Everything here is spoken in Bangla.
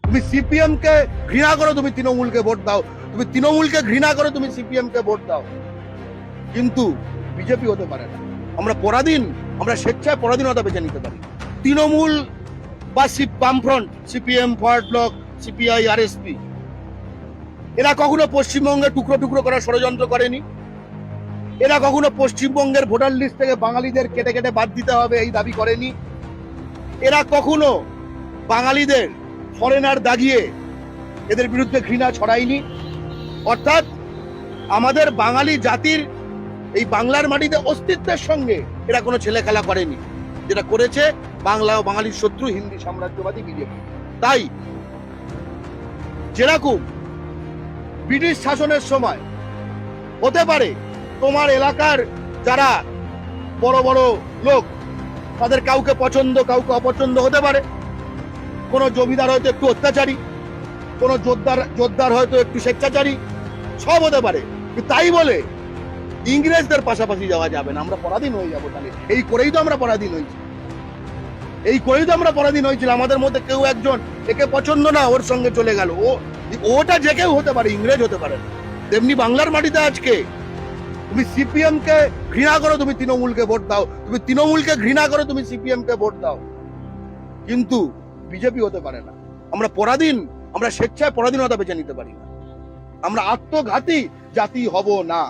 তুমি সিপিএম কে ঘৃণা করো, তুমি তৃণমূলকে ভোট দাও, তুমি তৃণমূলকে ঘৃণা করো, তুমি সিপিএম কে ভোট দাও, কিন্তু বিজেপি হতে পারে না। আমরা পরাধীন, আমরা স্বেচ্ছায় পরাধীনতা বেছে নিতে পারি। তৃণমূল বা বামফ্রন্ট, CPM, forward block, CPI, RSP, এরা কখনো পশ্চিমবঙ্গে টুকরো টুকরো করার ষড়যন্ত্র করেনি। এরা কখনো পশ্চিমবঙ্গের ভোটার লিস্ট থেকে বাঙালিদের কেটে কেটে বাদ দিতে হবে এই দাবি করেনি। এরা কখনো বাঙালিদের ফরেনার দাগিয়ে এদের বিরুদ্ধে ঘৃণা ছড়ায়নি। অর্থাৎ আমাদের বাঙালি জাতির এই বাংলার মাটিতে অস্তিত্বের সঙ্গে এরা কোনো ছেলে খেলা করেনি। যেটা করেছে বাংলা ও বাঙালির শত্রু হিন্দি সাম্রাজ্যবাদী বিজেপি। তাই যেরকম ব্রিটিশ শাসনের সময় হতে পারে তোমার এলাকার যারা বড় বড় লোক, তাদের কাউকে পছন্দ কাউকে অপছন্দ হতে পারে। কোনো জমিদার হয়তো একটু অত্যাচারী, কোনো যোদ্ধার হয়তো একটু স্বেচ্ছাচারী, সব হতে পারে। তাই বলে ইংরেজদের পাশাপাশি যাওয়া যাবে না, আমরা পরাধীন হয়ে যাবো। তাহলে এই করেই তো আমরা পরাধীন হয়েছি, এই করেই তো আমরা পরাধীন হয়েছিল। আমাদের মধ্যে কেউ একজন একে পছন্দ না, ওর সঙ্গে চলে গেল। ওটা যে কেউ হতে পারে, ইংরেজ হতে পারে। তেমনি বাংলার মাটিতে আজকে তুমি সিপিএম কে ঘৃণা করো, তুমি তৃণমূলকে ভোট দাও, তুমি তৃণমূলকে ঘৃণা করো, তুমি সিপিএম কে ভোট দাও, কিন্তু বিজেপি হতে পারে না। আমরা পরাধীন, আমরা স্বেচ্ছায় পরাধীনতা বেছে নিতে পারি না। আমরা আত্মঘাতী জাতি হব না।